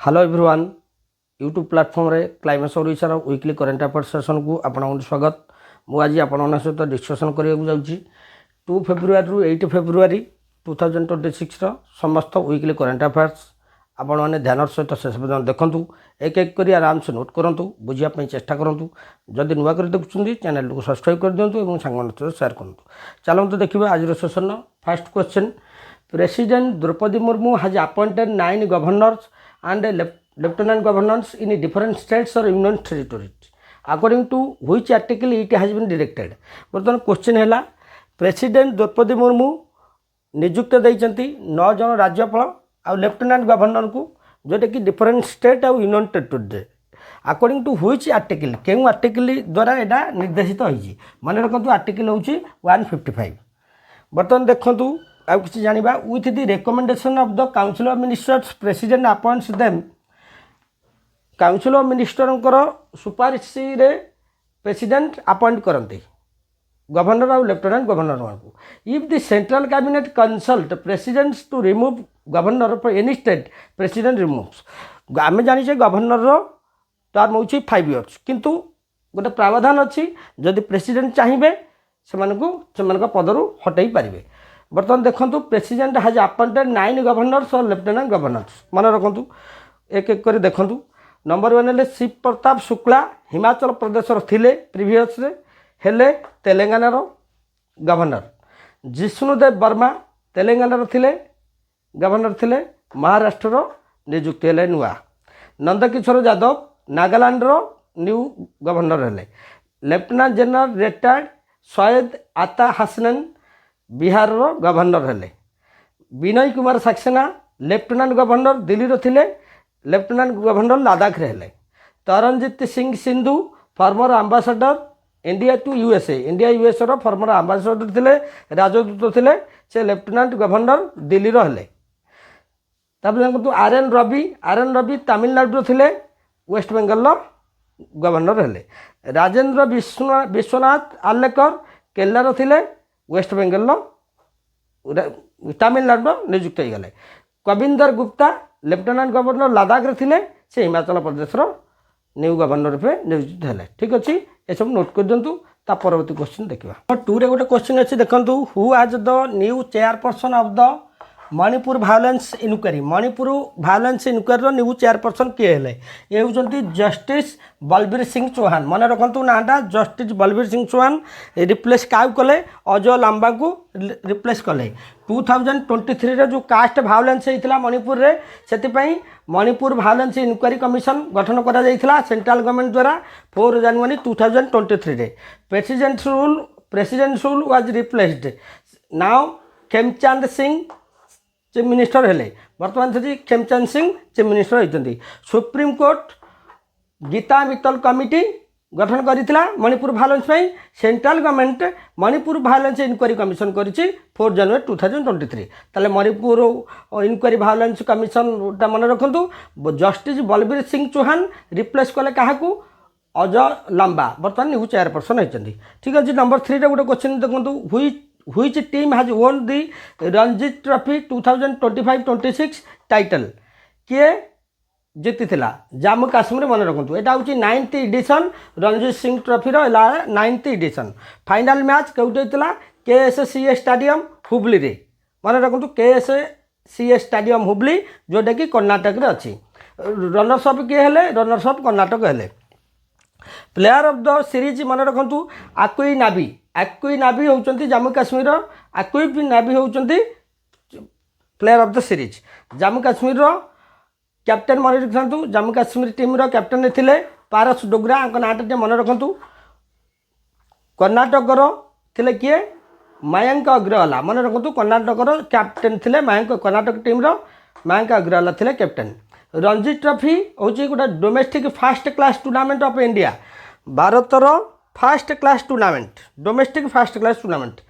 Hello everyone YouTube platform रे climax ओडिशार weekly current affairs session को आपन स्वागत। मु आज आपन सहित डिस्कसन करने जाऊँगी 2 फेब्रुआरी रु 8 फेब्रुआरी 2026 समस्त वीकली करंट अफेयर्स आपण मैंने ध्यान सहित शेष पर्यटन देखूँ एक एक कर आराम से नोट करूँ बुझापी चेष्टा करूँ। जदि नुआ कर देखुं चैनल को सब्सक्राइब कर दिंतु और सांग सेयार करूँ। चलते देखिए आज session first question. President Draupadi Murmu has appointed 9 governors and lieutenant governors in different states or union territories according to which article it has been directed। बर्तमान क्वेश्चन है प्रेसिडेंट द्रौपदी मुर्मू नियुक्त देइचंती 9 जन राज्यपाल और लेफ्टिनेंट गवर्नर को जोटा कि डिफरेंट स्टेट और union territory according to which article केउ आर्टिकल द्वारा एटा निर्देशित होइछि मन रखंतु आर्टिकल होछि 155। बर्तमान देखंतु आउ किसी जानिबा with the recommendation of the council of ministers president appoints them council of minister सुपारिश रे प्रेसिडेंट अपॉइंट करते गवर्नर और लेफ्टिनेंट गवर्नर को। If the central cabinet consult presidents to remove governor for any state president removes. आम जानी governor term हो 5 years किंतु गोटे प्रावधान अच्छी जदि प्रेसिडेंट चाहिए से पदर हटाई पारे। बर्तमान देखो प्रेसिडेंट हाज अपॉइंटेड 9 गवर्नर्स और लेफ्टिनेंट गवर्नर्स मन रखु एक एक कर देखूँ। नंबर 1 शिव प्रताप शुक्ला हिमाचल प्रदेश थिले प्रिवियस हेले तेलंगाना गवर्नर। जिष्णुदेव वर्मा तेलंगाना थिले गवर्नर थिले महाराष्ट्र नियुक्ति हेले नुआ। नंदकिशोर यादव नागालैंड न्यू गवर्नर हेले। Lieutenant general retired Syed Ata Hasnain Bihar governor हेले। विनय कुमार सक्सेना लेफ्टिनेंट गवर्नर दिल्ली थिले लेफ्टिनेंट गवर्नर लद्दाख हेले। Taranjit Singh Sandhu former ambassador India to USA India USA former ambassador थिले राजदूत थिले से लेफ्टिनेंट गवर्नर दिल्ली हेले। देखो आर एन रवि तमिलनाडु थिले वेस्ट बेंगल गवर्नर हेले। राजेंद्र विश्वनाथ आलेकर केरला थिले वेस्ट बेंगल तमिलनाडु नियुक्त हो गले। कविंदर गुप्ता लेफ्टिनेंट गवर्नर लद्दाख थिले से हिमाचल प्रदेश न्यू गवर्नर रूपे नियुक्त हेले। ठीक अच्छे ये सब नोट कर दिंतु। परवर्ती क्वेश्चन देखा 2 रे गोटे क्वेश्चन अच्छे देखो हु आज the new chairperson of the Manipur violence inquiry. Manipur violence inquiry new chairperson किए हेले ये होती जस्टिस बलबीर सिंह चौहान। मन रखु नाटा जस्टिस बलबीर सिंह चौहान रिप्लेस क्या कले अजय लांबा को रिप्लेस कले। 2023 रे जो कास्ट भायोलेंस होता मणिपुर रे से मणिपुर भायोलेंस इनक्वारी कमिशन गठन करा जाइथिला सेंट्रल गवर्नमेंट द्वारा 4 जनवरी 2023 रे। President rule was replaced now Khemchand Singh chief minister हेले। बर्तमान से खेमचंद सिंह चीफ मिनिस्टर होती। Supreme court Geeta Mittal committee गठन करथिला Manipur violence central government Manipur violence inquiry commission करिछि 4 जनवरी 2023। ताले मणिपुर इनक्वारी भायोलेंस कमिशन मन रखु जस्टिस बलबीर सिंह चौहान रिप्लेस कले क्या अजय लांबा बर्तमान न्यू चेयरपर्सन होती। ठीक अच्छे नंबर 3 रे गोटे क्वेश्चन देखो which team has won the Ranji trophy 2025-26 title किए जीति थिला जम्मू काश्मीर मन रखु यहाँ हूँ 9th edition Ranjit Singh trophy 9th edition. Final match कौटे होता KSCA स्टेडियम हुबली रे मन रखु KSCA स्टेडियम हुबली जोटा कि कर्नाटक रे अच्छी। रनर्स अप किए हेले रनर्स अप कर्नाटक हेले। प्लेयर ऑफ द सीरीज मन रखु आकुई नाभी होउचंती जम्मू काश्मीर आकुई नाभी होउचंती player of the series. Jammu Kashmir captain मन रखु जम्मू काश्मीर टीम कैप्टेन थिले पारस डोगरा नाटा मन रखु। कर्नाटक थिले किए मयंक अग्रवाला मन रखु कर्नाटक कैप्टेन थिले मयंक कर्नाटक टीम मयंक अग्रवाला थिले कैप्टेन। रणजी ट्रॉफी हूँ गोटे domestic first class tournament of India भारतर first class tournament domestic first class tournament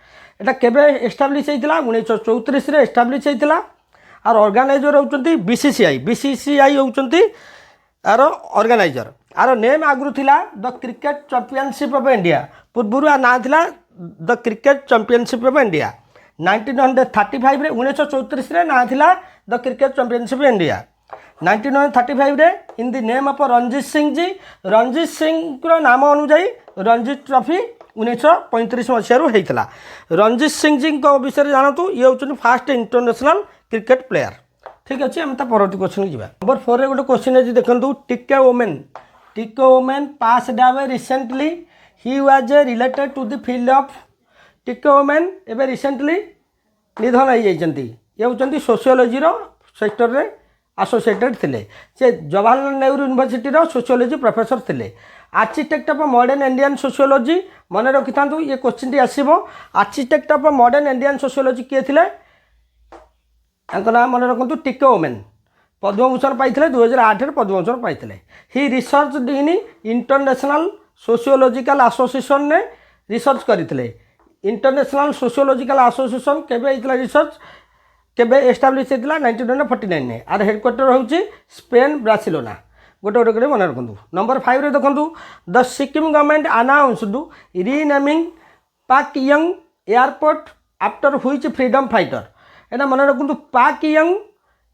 एटा केबे एस्टाब्लिश होता 1934 रे एस्टाब्लिश होता। और ऑर्गेनाइजर होती बीसीसीआई होती आर ऑर्गेनाइजर। आर नेम आगु थिला the cricket championship of India पूर्व ना थिला the cricket championship of India. 1935 रे 1934 रे ना थिला the cricket championship of India. 1935 रे in the name of Ranjit Singh ji, Ranjit Singh नाम अनुजाई रणजीत ट्रॉफी 1935 मसीह होता। रणजीत सिंह जी विषय जानतु, ये हूँ फास्ट इंटरनेशनल क्रिकेट प्लेयर। ठीक अच्छे, आम परवर्ती क्वेश्चन की नंबर 4 रे गोटे क्वेश्चन अच्छी देखो, TK Oommen passed away recently, he was related to the field of TK Oommen एवं रिसेंटली निधन हो जाती। ये हूँ सोशियोलोजी सेक्टर रे एसोसिएटेड थे, से Jawaharlal Nehru university sociology professor थे। Architect of modern Indian sociology मन रखी था, ये क्वेश्चन टी आसो। Architect of modern Indian sociology किए थे, नाम मन रखु टिके ओमेन। पद्मभूषण पाई 2008 पद्मभूषण पाई। He research in international sociological association ने रिसर्च करते। इंटरनेशनल सोशियोलॉजिकल एसोसिएशन केबे रिसर्च केबे एस्टाब्लिश होता 1949 में। आर हेडक्वार्टर हूँ स्पेन बार्सिलोना। गोटे गोटे कर मन रखु। नंबर 5 रे देखो, the Sikkim government announced renaming Pakyong airport after which freedom fighter. एटा मन रखु, पाक्यंग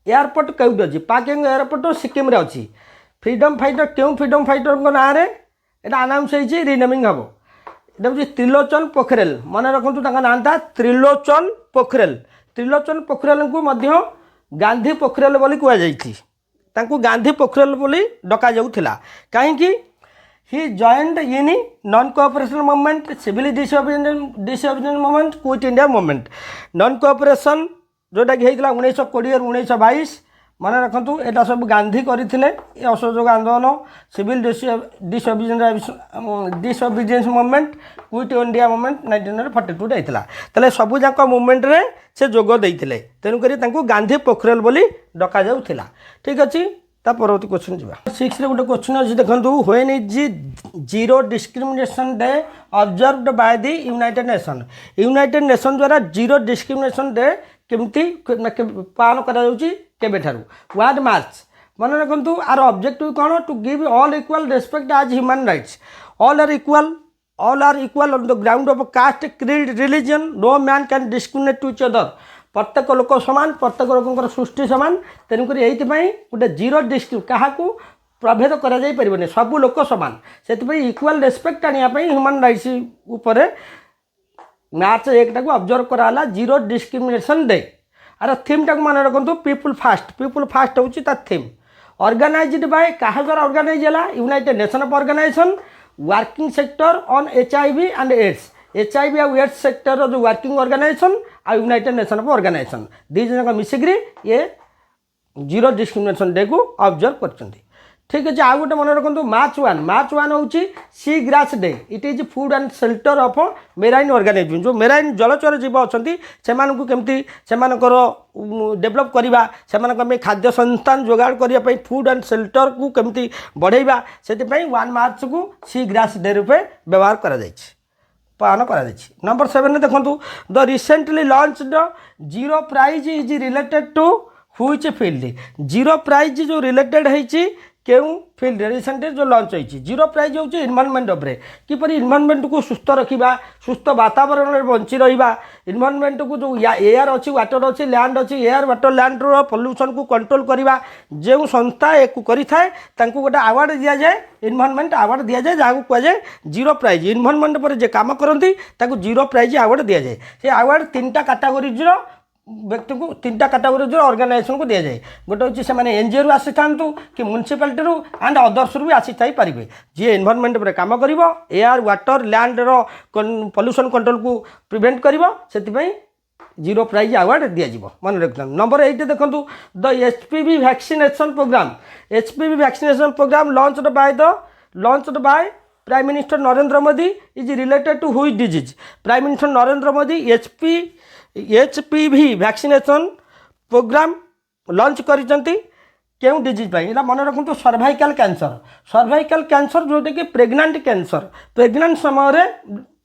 एयरपोर्ट कौटी अच्छी, पाक्यंग एयरपोर्ट सिक्किम रे अच्छी। फ्रीडम फाइटर क्यों फ्रीडम फाइटर ना अनाउंस होती रीनेमिंग हम। ये हूँ त्रिलोचन पोखरेल, मन रखु ना था त्रिलोचन पोखरेल। त्रिलोचन पोखरेल को मध्य गांधी पोखरेल बोली कहुई, गांधी पोखरेल बोली डका जाऊला। कहीं he joined in non cooperation movement, civil disobedience movement, quit India movement. Non cooperation जोटा कि होता 1920 और 1922 मन रखु, यहाँ सब गांधी करते असहयोग आंदोलन, civil disobedience movement, quit India movement 1942 होता। तेल सबूक मूवमेंट रे से जोग देते, तेणुक गांधी पोखरेल बोली डका जाऊला। ठीक अच्छे, परवर्ती क्वेश्चन जी 6 रे गोटे क्वेश्चन अच्छी देखो, when is zero discrimination day observed by the United Nation. United Nation द्वारा जीरो डिस्क्रिमिनेशन डे केमती पालन करा वार्ड मार्च। मन रखु, आर ऑब्जेक्टिव कौन, to give all equal respect as human rights. All are equal on the ground of caste, creed, religion. No man can discriminate to each other. प्रत्येक लोक सामान, प्रत्येक लोक सृष्टि सामान। तेणुक ये गोटे जीरो डिस्क्रिमिनेट क्या प्रभेद कर सबू लोक सामान, से इक्वल रेस्पेक्ट आने ह्यूमन राइट्स उपर मार्च 1 टाक ऑब्जर्व कराला जीरो डिस्क्रिमिनेशन डे। आर थीम टाक मन रखु, पीपुल फास्ट हूँ थीम। ऑर्गेनाइज्ड बाय क्या द्वारा ऑर्गेनाइज है, United Nation of organisation working sector on HIV and AIDS. HIV और एड्स सेक्टर जो वर्किंग ऑर्गेनाइजेशन आ यूनाइटेड नेशन ऑफ ऑर्गेनाइजेशन दी जन मिसिकी ये जीरो डिस्क्रिमिनेशन डे को ऑब्जर्व कर। ठीक अच्छे, आउ गोटे मन रखु, मार्च 1 हूँ sea grass day. It is food and shelter of marine organism. जो मेराइन जलचर जीव अच्छा से केमती से डेभलप करवा, से खाद्य संस्थान जोगाड़ करने फूड एंड शेल्टर को केमती बढ़ेवा, से 1 मार्च को सी ग्रास डे रूपे व्यवहार पालन कर। नंबर 7 देखो, the recently launched zero prize is related to which field. Zero prize जो रिलेटेड है क्यों फील्ड रिसेंटली जो लॉन्च होती। जीरो प्राइज हूँ इन्वायरमेंट उपरे, किपर इन्वायरमेंट को सुस्थ रखा, सुस्थ वातावरण में बंची रहा, इन्वायरमेंट को जो एयर अच्छी, वाटर अच्छी, लैंड अच्छी, एयर वाटर लैंड रो पॉल्यूशन को कंट्रोल करवा जो संस्था एक करें गोटे अवार्ड दि जाए, इन्वायरमेंट अवार्ड दि जाए, जहाँ को कहुए जीरो प्राइज। इन्वायरमेंट पर जे काम करती जीरो प्राइज अवार्ड दि जाए। से अवार्ड 3टा कैटेगोरीज व्यक्ति को 3टा कैटेगोरीज ऑर्गेनाइजेशन को दि जाए। गोटे हूँ से एनजीओ आसी था कि म्यूनिसिपालिटी एंड अदर्स भी आसी पारे, जी एनवायरमेंट पर काम कर एयर वाटर लैंड रो पॉल्यूशन कंट्रोल को प्रिवेंट कर जीरो प्राइज अवार्ड दि मन रखता। नंबर 8 देखो, the HPV vaccination programme. HPV vaccination programme launched by prime minister Narendra Modi is related to which disease. Prime minister Narendra Modi HPV vaccination programme launch करचंती क्यों disease पाई। एटा मन रखु, सर्वाइकल कैंसर जोटा कि प्रेग्नेंट कैंसर, प्रेग्नेंट समय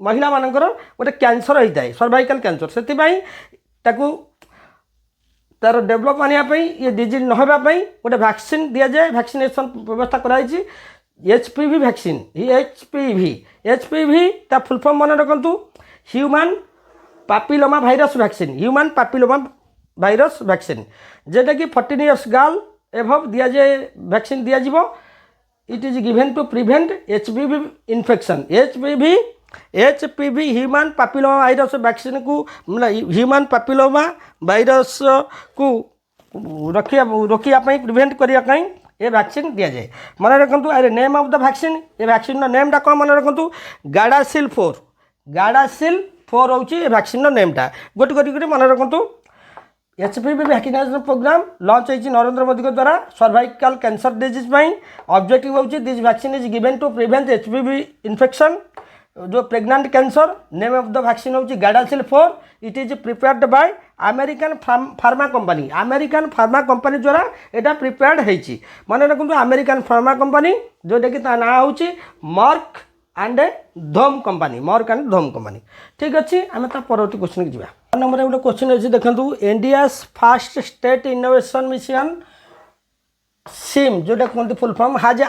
महिला मानकर गोटे कैंसर होता है सर्वाइकल कैंसर, से तार डेभलप आने ये डिजीज न होगापाई गोटे वैक्सीन दि जाए, वैक्सीनेशन व्यवस्था कराई। HPV वैक्सीन, HPV ता फुल फॉर्म मन रखु, human papilloma virus vaccine. Human papilloma virus vaccine, जेटा कि 14 इयर्स गर्ल एभव दिया जाए वैक्सीन दिया जीवो it is given to prevent HPV infection HPV human papilloma virus vaccine को ह्यूमन पापिलोमा वायरस को रोकिया प्रिवेंट करने ये वैक्सीन दि जाए मन रखु अरे नेम ऑफ द वैक्सीन ये वैक्सीन नेमटा कौन मन रखु गार्डासिल 4 हूँ वैक्सीन नेमटा गोटे गोटे मन रखु एचपीवी वैक्सीनेशन प्रोग्राम लॉन्च होती नरेंद्र मोदी के द्वारा सर्वाइकल कैंसर डिजीज ऑब्जेक्टिव होची this vaccine is given to prevent HPV infection जो pregnant cancer name of the vaccine होची Gardasil 4 it is prepared by American pharma company द्वारा यहाँ प्रिपेयर्ड होती मन रखु अमेरिकन फार्मा कंपनी जोटा कि ना हूँ मर्क एंड धोम कंपनी ठीक अच्छे आम परवर्ती क्वेश्चन की जावा नंबर गोटे क्वेश्चन अच्छी देखो India fast state innovation mission SIM जोटा कहते फुल फॉर्म हाज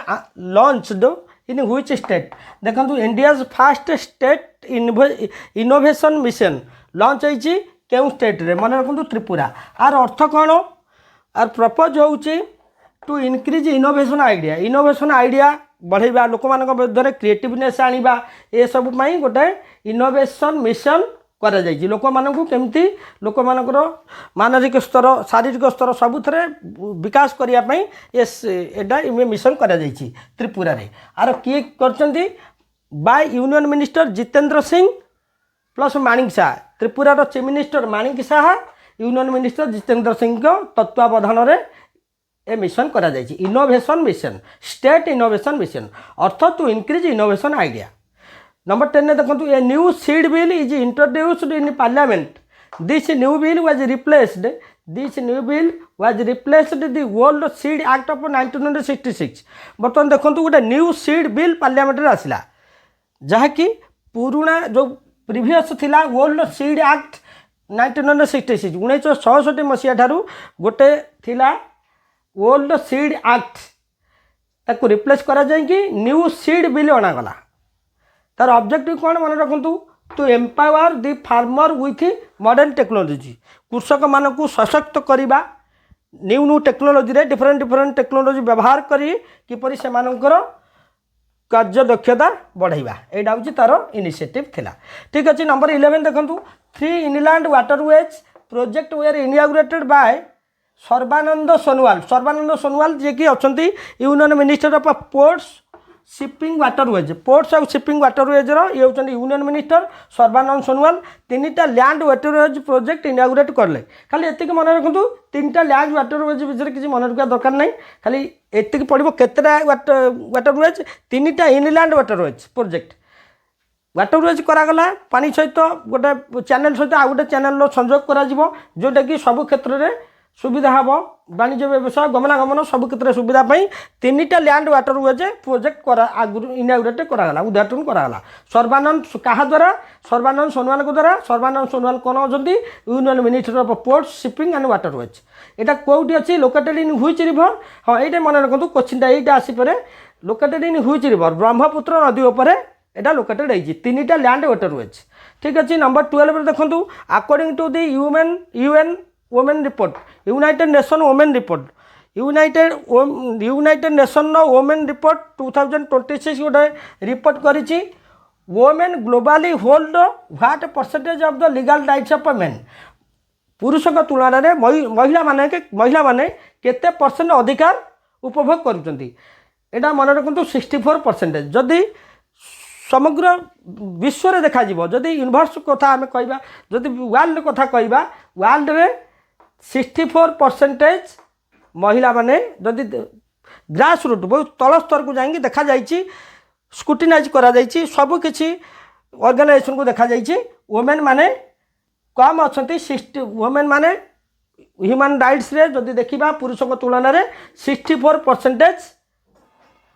लॉन्च्ड इन व्हिच स्टेट देखो India fast state innovation mission launch होती क्यों स्टेट रे मन रखु त्रिपुरा आर अर्थ कौन आर प्रपोज होची टू इनक्रीज इनोवेशन आइडिया बढ़ेगा लोक मध्य क्रिएटिवनेस आनिबा ए सब गोटे इनोवेशन मिशन करा जाइए लोक मानू केमती लोक मानकर मानसिक स्तर शारीरिक स्तर सबुथे विकास करने एटा मिशन करा जाइए त्रिपुरा रे आर किए कर by union minister Jitendra Singh plus Manik Saha त्रिपुरार chief minister Manik Saha union minister Jitendra Singh तत्वावधान में ए मिशन करा जाइए innovation mission state innovation mission अर्थ to increase innovation idea number 10 ने देखो a new seed bill is introduced in parliament this new bill was replaced the old seed act of 1966 बर्तमान देखो गोटे न्यू सीड बिल पार्लियामेंट रे आसिला जहाँकि पुराना जो प्रीवियस थिला ओल्ड सीड एक्ट 1966 1966 मसीहा ठारू गोटे थिला ओल्ड सीड एक्ट ताको रिप्लेस करा जाए कि न्यू सीड बिल अणागला तार ऑब्जेक्टिव कौन मन रखु to empower the farmer with modern technology कृषक मान को सशक्त करवा न्यू टेक्नोलोजी रे डिफरेंट टेक्नोलोजी व्यवहार करी किपरि से मानकर कार्य दक्षता बढ़ाइबा एटा हूँ तार इनिशिएटिव थिला ठीक अच्छे नंबर 11 देखु 3 inland waterways project were inaugurated by Sarbananda Sonowal ji कि अच्छा union minister of ports shipping waterways ports और शिपिंग वाटरवेज ये होती यूनियन मिनिस्टर सर्बानंद सोनवाल 3टा लैंड वाटरवेज प्रोजेक्ट इनागुरेट करले खाली एतिक मन रखु 3टा लैंड वाटरवेज विषय किसी मन रखा दरकार नहीं खाली एतिक पड़ो केतटा वाटरवेज 3टा इनलैंड वाटरवेज प्रोजेक्ट वाटरवेज करागला पानी सहित गोटे चैनल सहित आउ गोटे चैनल संजोग करा जोटा कि सब क्षेत्र में सुविधा हम वाणिज्य व्यवसाय गमनागमन सब क्षेत्र में सुविधा 3टा लैंड वाटरवेज प्रोजेक्ट इनागुरेट करागला उद्घाटन करागला सर्बानंद क्या द्वारा सर्बानंद सोनवाल द्वारा सर्बानंद सोनवाल कौन अच्छा union minister of ports shipping and waterways यहाँ कौटी अच्छी लोकेटेड इन व्हिच रिवर हाँ ये मन रखु क्वेश्चन यहाँ आसपे located in which river Brahmaputra नदी उपर यहाँ लोकेटेड होती 3टा लैंड वाटरवेज ठीक अच्छे नंबर 12 देखो according to the UN women report United Nation women report United Nation women report 2026 गोटे रिपोर्ट करिछि women globally hold what percentage of the legal rights of men पुरुषों तुलन में महिला माने केते परसेंट अधिकार उपभोग करुचंती एटा मन रखु 64% जदि समग्र विश्व रे देखा जीवो जदि यूनिवर्स कथा आम कहबा जदि वर्ल्ड कथा कहबा वर्ल्ड रे 64% महिला माने जदि ग्रास रूट बहुत तल स्तर को जाएंगे देखा जाइए स्क्रूटिनाइज करा जाइए सब किसी ऑर्गेनाइजेशन को देखा जाइए वोमेन माने कम अच्छा 60 वोमेन माने ह्यूमन राइट्स रे जदि देखा पुरुषों तुलन में 64%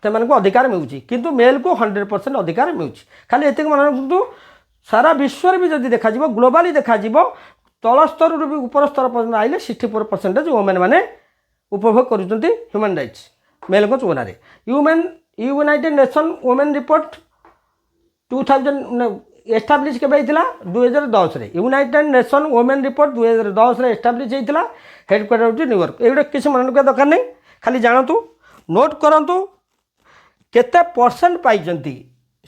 से अधिकार मिलूँ किंतु मेल को 100% अधिकार मिलूँ खाली ये मन रखु सारा विश्व भी जब देखा ग्लोबाली देखा तल स्तर भी ऊपर स्तर पर्यटन आइले 64% वोमेन माने उपभोग करुँच ह्यूमन राइट्स मेल को तुलन में United Nation women report 2000 establish के 2010 United Nation women report 2010 establish होता हेडक्वार्टर हूँ न्यूयॉर्क ये किसी मन रखा दरकार नहीं खाली जानतु नोट करंतु केते परसेंट पाइजंती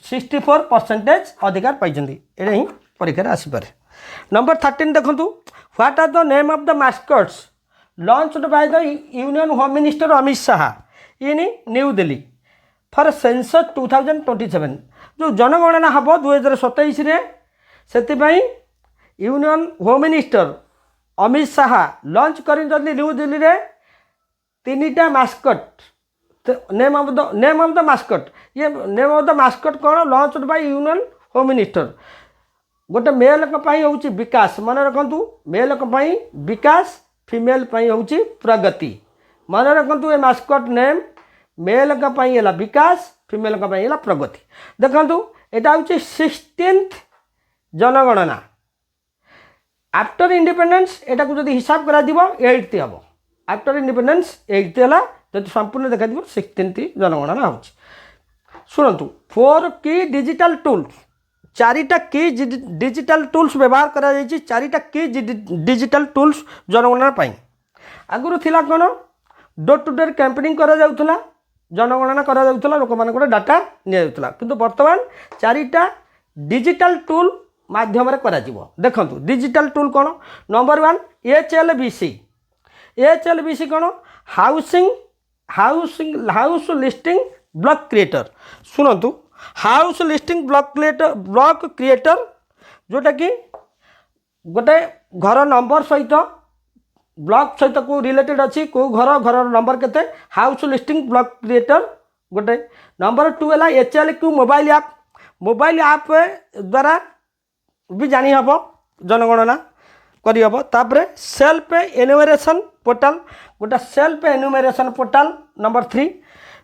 64% अधिकार पाइजंती एटा ही परीक्षा आसी पारे। नंबर 13 देखंतु what are the name of the mascots launched by the union home minister Amit Shah in new Delhi for census 2027 जो जनगणना हम 2027 से union home minister Amit Shah launch कर न्यू दिल्ली रे तीनटा mascot name of the mascot ये नेम ऑफ द मास्कट कौन launch by union home minister गोटे मेल हूँ विकास मन रखु मेल विकास फीमेल हूँ प्रगति मन रखु ए मास्कट नेम मेल है विकास फीमेल है प्रगति। देखु यहाँ हूँ 16th जनगणना आफ्टर इंडिपेंडेंस एटा को जब हिसाब करा 8th हम आफ्टर इंडिपेंडेंस 8th है जो संपूर्ण देखा 16th जनगणना हो। शुणु 4 की डिजिटल टूल्स 4टा की डिजिटल टूल्स व्यवहार करा 4टा की डिजिटल टूल्स जनगणना आगुरी थिला कौन डोर टू डोर कैंपेनिंग करा जाउथला जनगणना करा जाउथला लोक मानकर डाटा निया जाउथला किंतु वर्तमान 4टा डिजिटल टूल माध्यम रे करा जिवो। देखंतु डिजिटल टूल कौन नंबर 1 एचएलबीसी कौन हाउस लिस्टिंग ब्लॉक क्रिएटर। शुणु हाउस लिस्टिंग ब्लॉक क्रिएटर जोटा कि गोटे घर नंबर सहित ब्लॉक सहित को रिलेटेड अच्छी को घर नंबर केते हाउस लिस्टिंग ब्लॉक क्रिएटर गोटे। नंबर 2 है एचएलक्यू मोबाइल ऐप द्वारा भी जानी हम जनगणना करी हम। तापर सेल्फ एनुमरेशन पोर्टाल गोटे self enumeration portal number 3।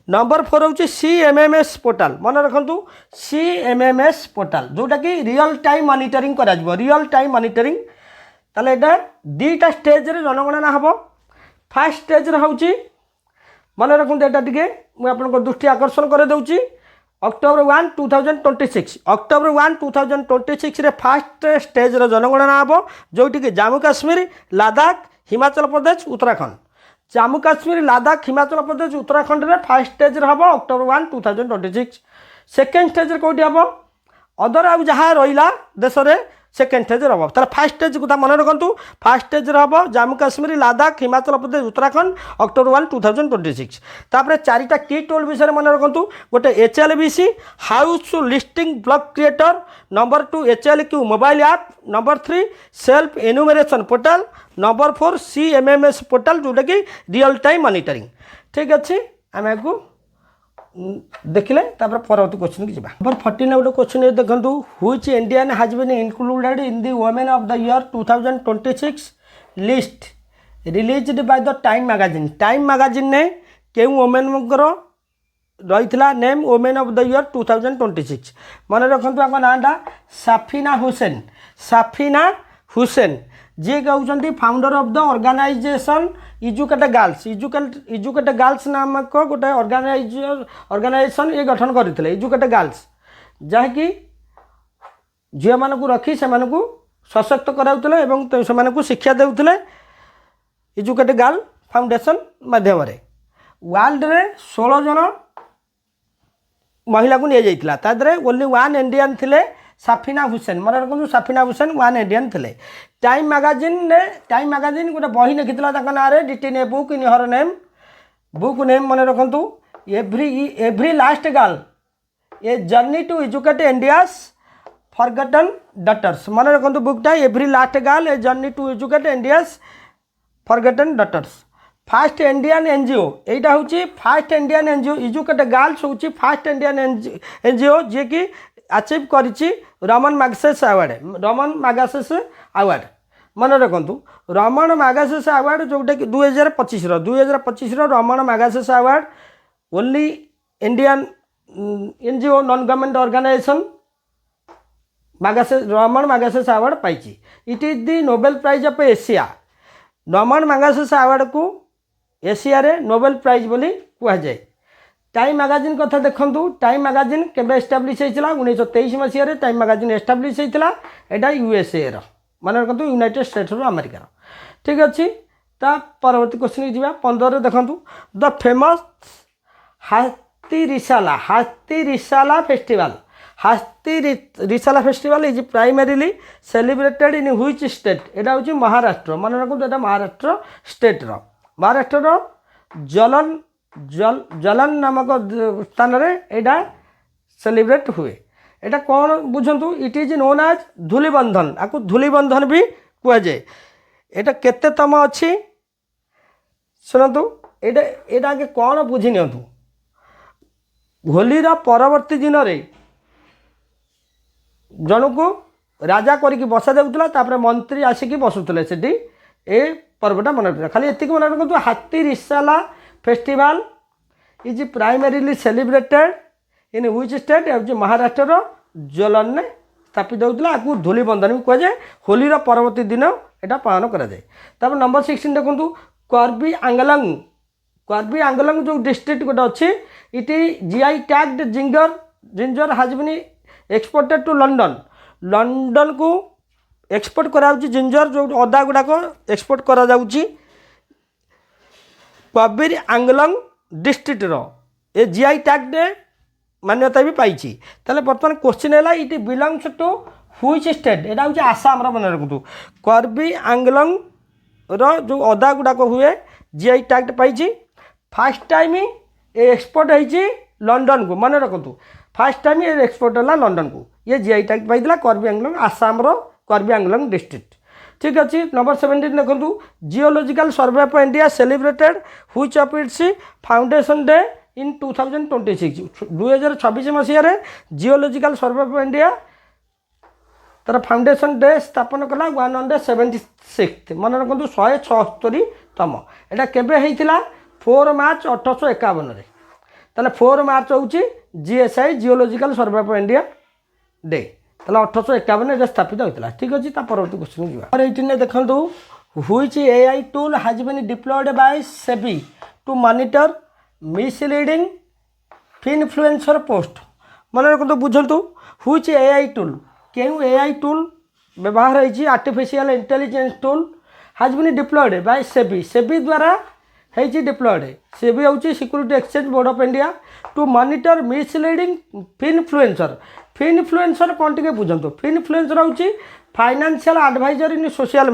Number 4 हूँ CMMS पोर्टाल मन रखु CMMS पोर्टाल जोटा कि रियल टाइम मॉनिटरिंग करा रियल टाइम मॉनिटरिंग ताले एटा 2टा स्टेज रे जनगणना हम। फर्स्ट स्टेज रे हूँ मन रखु एटा टिके मुझे आपन दृष्टि आकर्षण कर दूची अक्टोबर 1 2026 अक्टोबर 1 2026 रे फर्स्ट स्टेज रे जनगणना हम जोटी कि जम्मू काश्मीर लद्दाख हिमाचल प्रदेश उत्तराखंड जम्मू काश्मीर लद्दाख हिमाचल प्रदेश उत्तराखंड रे फर्स्ट स्टेज रे हम अक्टोबर 1 2026। सेकेंड स्टेज रे कोठी हम अदर आउ जहाँ रहा देश में सेकेंड स्टेज हम तार फास्ट स्टेज को मन रखु फास्ट स्टेज हम जम्मू काश्मीर लद्दाख हिमाचल प्रदेश उत्तराखंड अक्टोबर 1 2026। तापर 4टा की टूल विषय मन रखु गोटे HLBC house listing block creator number 2 HLQ mobile app number 3 self enumeration portal number 4 CMMS portal जोटा कि रियल टाइम मॉनिटरिंग। ठीक अच्छे आम को देखिले तापर परवर्ती क्वेश्चन की जाबा। नंबर 14 गोटे क्वेश्चन देखंतु which Indian has been included in the women of the year 2026 list released by the Time magazine. Time magazine ने केउ वुमेन रही name women of the year 2026 मन रखु आप नाटा साफिना हुसैन जी कहते founder of the organisation educate girls नामक गोटे ऑर्गेनाइजेशन ये गठन करते इजुकेट गर्ल्स जहाँकि झील मानक रखी से सशक्त कराउते से शिक्षा देउते इजुकेट गर्ल फाउंडेशन माध्यम वर्ल्ड रे 16 जन महिला को नहीं जाइथिला तादरे ओनली 1 इंडियन थिले साफिना हुसैन मन रखु साफिना हुसैन 1 इंडियन थिले। टाइम मैगजीन गोटे बही लिखिला ना डिटेन a book in her name book name मन रखु every last girl a journey to educate India's forgotten daughters मन रखु बुकटा every last girl a journey to educate India's forgotten daughters. First Indian NGO यहाँ हूँ first Indian NGO educate girls हूँ first Indian NGO जी कि achieve करिछि Ramon Magsaysay award मन रखु रमन मैगसेसे अवार्ड जोटा कि 2025 Ramon Magsaysay award only Indian NGO non government organisation Ramon Magsaysay award पाई। It is the Nobel prize of Asia. Ramon Magsaysay award को Asia रे नोबेल प्राइज बोली कहुए। Time magazine कथा देखु टाइम मैगजीन केबे एस्टाब्लिश होता 1923 मसीह टाइम मैगजीन एस्टाब्लिश होता यहाँ यूएसए मन रखु यूनाइटेड स्टेट्स अमेरिकार। ठीक अच्छे ता परवर्ती क्वेश्चन की जीवा 15 देखु द फेमस हाथीरिसाला फेस्टिवल हाथीरिसाला festival is primarily celebrated in which state एटा हूँ महाराष्ट्र मन रखु एटा महाराष्ट्र स्टेट महाराष्ट्र जलन जलन नामक स्थान रे एटा सेलिब्रेट हुए एटा कौन बुझंतु इट इज नोन एज धूलिबंधन आपको धूलिबंधन भी कह जाए एटा केतेतम अच्छी शुणु एटा एटा आगे कौन बुझी नियंतु होलीर परवर्ती दिन रे जन को राजा करके बसा जाऊला मंत्री आसिक बसुले से ए पर्वटा मन रखा खाली एति मन रखु हाथीरिसाला festival is primarily celebrated in which state हूँ महाराष्ट्र जलन ने स्थापित होता आपको धूलिबंधन भी कहुए होलीर परवर्ती दिन यहाँ पालन कराए नंबर 16 देखो कर्बी आंगलंग जो डिस्ट्रिक्ट गोटे अच्छी it GI tagged ginger has been exported to London को एक्सपोर्ट करा जिंजर जो अदा गुड़ाक एक्सपोर्ट करा कर्बी आंगलंग डिस्ट्रिक्ट ए जीआई टैग्ड मान्यता भी पाई ताले बर्तमान क्वेश्चन है it belongs to which state एटा हूँ आसाम मन रखु कर्बी आंगलंग जो अदा गुड़ाक हुए जीआई टैग पाई फास्ट टाइम एक्सपोर्ट होती लंडन को मन रखु फास्ट टाइम एक्सपोर्ट है लंडन को ये जीआई टैग पाई Kirby आंगलंग Assam Kirby Anglong district ठीक अच्छे नंबर 17 देखो geological survey of India celebrated which of its foundation day in 2026 2026 Masih geological survey of India तार फाउंडेशन डे स्थापन कला 176 मन रखु 176तम एटा केबे हेइतिला 4 मार्च 1851 ताले 4 मार्च हूँ GSI geological survey of India day ताले 1851 स्थापित होता ठीक अच्छे परवर्ती क्वेश्चन जी 18 देखो which AI tool has been deployed by SEBI to monitor misleading influencer post मन रखु बुझंतु व्हिच एआई टूल क्यों एआई टूल व्यवहार होती artificial intelligence tool has been deployed by SEBI द्वारा होती डिप्लॉयड सेबी हूँ security exchange board of India to monitor misleading influencer कौन टे बुझंतु इन्फ्लुएंसर हूँ financial advisor in social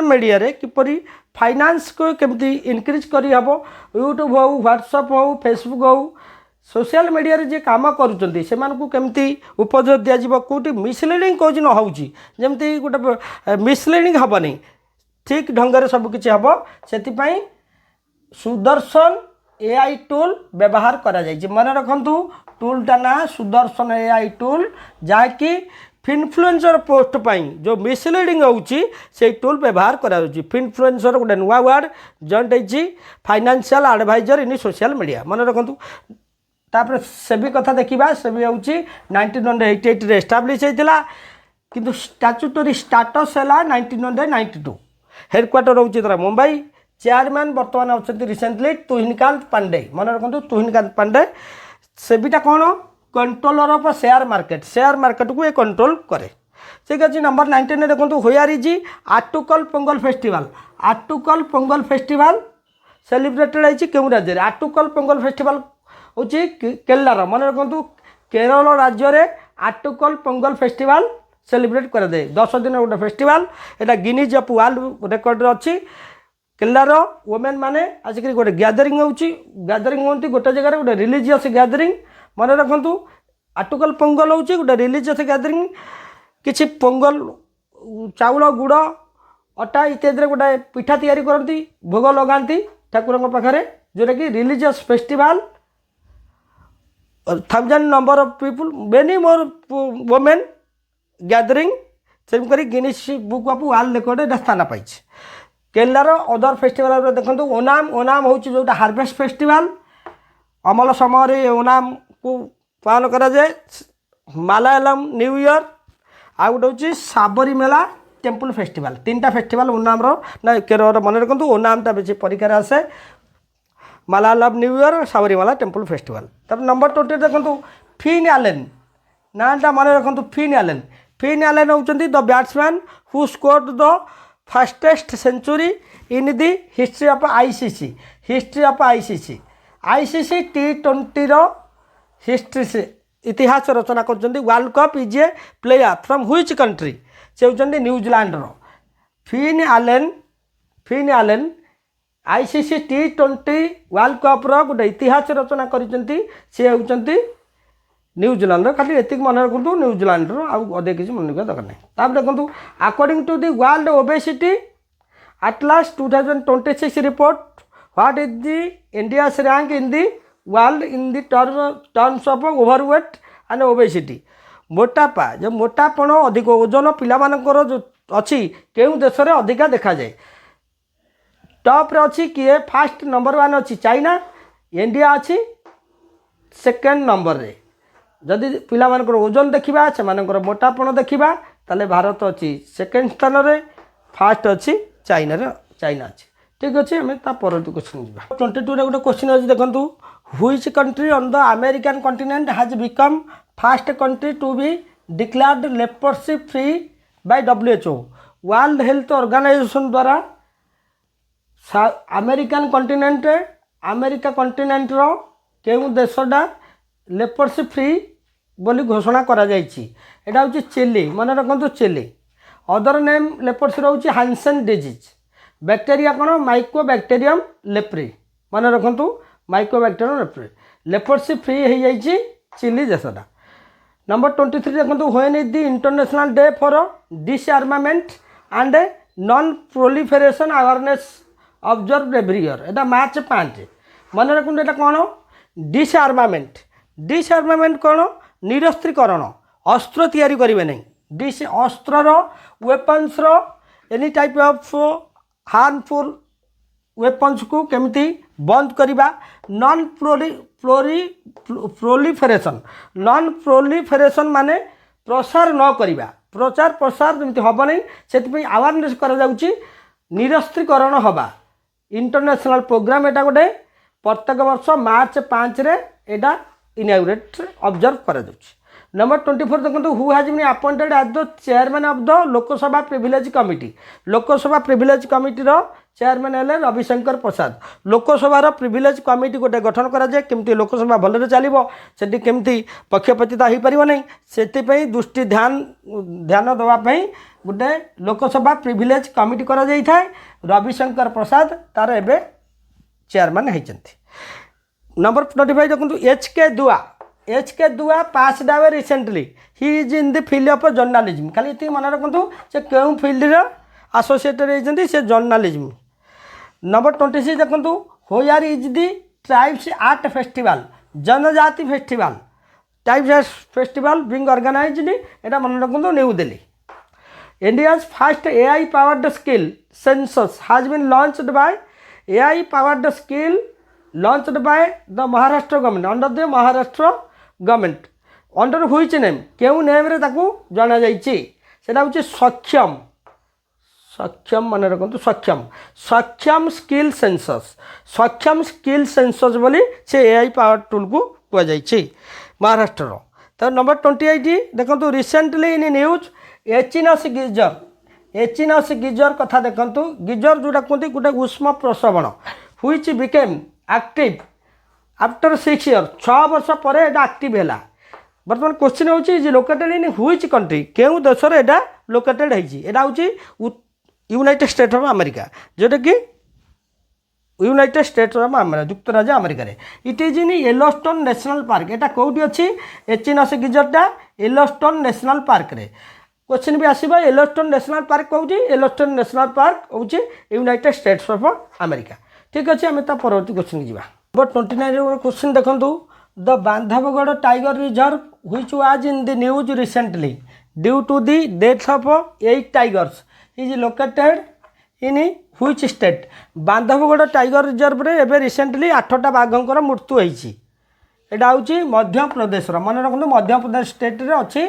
media रे किपरि फाइनेंस को केमती इनक्रीज करी हबो यूट्यूब हो व्हाट्सएप हो फेसबुक हो सोशल मीडिया रे जे काम करूचंती सेमान को केमती उपदेश दिया जिवो कोटी मिसलीडिंग कोज न होउची जेमती गोटे मिसलीडिंग हबनी ठीक ढंग से सब किछि हबो सेति पई सुदर्शन एआई टूल व्यवहार करा जाय मन रखंतु टूलटा ना सुदर्शन एआई टूल जाकि इन्फ्लुएंसर पोस्ट पाई जो मिसलीडिंग होउची से टूल व्यवहार करा जाउची इन्फ्लुएंसर गोटे नुआ word joint होइची financial advisor in social media मन रखंतु तापर सेबी कथा देखा सेबी हूँ 1988 एस्टाब्लीश होता किंतु स्टाट्यूटरी स्टाटस है 1992 हेडक्वार्टर रोचे तरह मुंबई चेयरमैन बर्तमान अच्छा रिसेंटली तुहिनकांत पांडे मन रखु तुहिनकांत पांडे सेबीटा कौन कंट्रोलर ऑफ शेयर मार्केट को ये कंट्रोल करे ठीक अच्छे नंबर 19 देखो where is आटुकल Pongal festival celebrated होती क्यों राज्य आटुकल पोंगल फेस्टिवल हूँ केरलार मन रखु केरल राज्य में आटुकल पोंगल फेस्टिवल सेलिब्रेट कराए 10 दिन गोटे festival Etah Guinness of world record अच्छी केरलार वोमेन माने आसिक गोटे गैदरिंग होती गोटे जगह गोटे रिलीजियस गैदरिंग मन रखु आटुकल पोंगल हूँ गोटे रिलीजियस गैदरिंग किसी पोंगल चाउल गुड़ अटा इत्यादि गोटे पिठा तैयारी करती भोग लगाती ठाकुर पाखे जोटा कि religious festival 1000 number of people many more women gathering same Guinness book of world record स्थान पाई केरलार अदर फेस्टिवल देखो ओनाम हूँ जो हार्वेस्ट फेस्टिवल अमल समय ओनाम को पालन कराए मलयालम न्यू ईयर आ गोटे हूँ साबरी मेला टेम्पल फेस्टिवल 3टा फेस्टिवल ओनाम ना केरल मन रखु ओनामटा बेसी परीक्षा आसे Malayalam new year Sabarimala temple festival तब नंबर 20 देखो फिन एलन नाटा मन रखु फिन एलन होती the batsman who scored the fastest century in the history of ICC T20 रो हिस्ट्री से इतिहास रचना कर world cup is a player from which country से होचंदी न्यूजीलैंड रो Finn आलेन ICC T20 world cup रो गोटे इतिहास रचना करिसेंती से होचंती न्यूजीलैंड रो खाली एतिक मन रखु न्यूजीलैंड रो आ अदे किसी मन रखा दरकार नहीं ताप देखंतु according to the world obesity atlas 2026 report what is the India's rank in the world in the terms of overweight and obesity मोटापा जो मोटापण अधिक ओजन पिलामानकर जो अच्छी केउं देश रे अधिका देखा जाए टॉप रे अच्छी किए फास्ट नंबर 1 अच्छी चाइना इंडिया अच्छी सेकेंड नंबर रे जदि पिलामानकर ओजन देखा से मोटापण देखा ताले भारत अच्छी सेकेंड स्थान रे फास्ट अच्छी चाइना अच्छी ठीक अच्छे आम परवर्ती क्वेश्चन जा 22 रे गोटे क्वेश्चन अच्छी देखो which country on the American continent has become first country to be declared leprosy free by WHO world health organisation द्वारा अमेरिकन कॉन्टिनेंट अमेरिका कॉन्टिनेंट रो केउं देशटा लेप्रोसी फ्री बोली घोषणा करा जायछि एटा होछि चिली मन रखंतु चिली अदर नेम लेप्रोसी रोछि हांसेन डिजीज बैक्टेरिया कौन माइकोबैक्टेरियम लेप्री मन रखु माइकोबैक्टेरियम लेप्री लेप्रोसी फ्री हो जाइए चिली देशटा नंबर 23 देखो when is the international day for डिसआर्मामेंट and non proliferation awareness observe every year एटा मार्च 5 मन रखु एटा कौन डिसआर्मामेंट कौन निरस्त्रीकरण अस्त्र तैयारी करेंगे नहीं अस्त्र weapons any type of harmful weapons को केमिति बंद करवा नॉन प्रोलिफेरेशन माने प्रसार न करवा प्रचार प्रसार जमी हम नहीं से अवेयरनेस कर निरस्त्रीकरण हवा इंटरनेशनल प्रोग्राम एटा गोटे प्रत्येक वर्ष मार्च 5 रे एटा इनाग्रेट ऑब्जर्व करा नंबर 24 देखो who has been appointed as the chairman of the Lok Sabha privilege committee Lok Sabha privilege committee रो चेयरमैन हेले रविशंकर प्रसाद लोकसभा प्रिविलेज कमिटी गोटे गठन करा जाए केमती लोकसभा भलरे चलिबो सेठी केमती पक्षपातिता हो पारिबो नहीं सेति पई दृष्टि ध्यान देवा पई गोटे लोकसभा प्रिविलेज कमिटी करा जाई थाए रविशंकर प्रसाद तार एबे चेयरमैन होइचंती नंबर 25 देखो HK दुआ पास डावे recently he is in the field of journalism खाली इतनी मन रखु से क्यों फील्ड रे एसोसिएटेड होती से जर्नलिज्म नंबर 26 देखो where is the tribes art festival जनजाति festival types festival being organised एटा मन रखु new Delhi India's first AI powered skill census has been launched by AI powered skill launched by the Maharashtra government under the Maharashtra government under which name क्यों name रे ताकू जाना जाइछि सेटा होछि सक्षम सक्षम मन रखु सक्षम स्किल सेंसस बोली से AI पावर टूल को कह जाइछि महाराष्ट्र रो तो नंबर 28 देखो recently in news Echinus geyser कथा देखो गीजर जोटा कहते गोटे उष्म प्रसवण which became active after 6 year 6 वर्ष पर एटा एक्टिव है बर्तमान क्वेश्चन होची लोकेटेड इन व्हिच कंट्री केउ देश रे एटा लोकेटेड है एटा होची यूनाइटेड स्टेट ऑफ अमेरिका जोटा कि यूनाइटेड स्टेट ऑफ अमेरिका युक्तराज्य अमेरिका रे it is in Yellowstone national park एटा कोठी अछि एचिनस गिजरटा येलोस्टोन नेशनल पार्क रे क्वेश्चन भी आसीबा येलोस्टोन नेशनल पार्क कहूची येलोस्टोन नेशनल पार्क होची यूनाइटेड स्टेट्स ऑफ अमेरिका ठीक अच्छे आम ता परवर्ती क्वेश्चन की नंबर 29 क्वेश्चन देखो the Bandhavgarh tiger reserve which was in the news recently due to the death of 8 tigers is located in which state Bandhavgarh tiger reserve रे एबे रिसेंटली 8टा बाघंकर मृत्यु होईची एटा होची मध्य प्रदेश मन रखु मध्य प्रदेश स्टेट रे अच्छी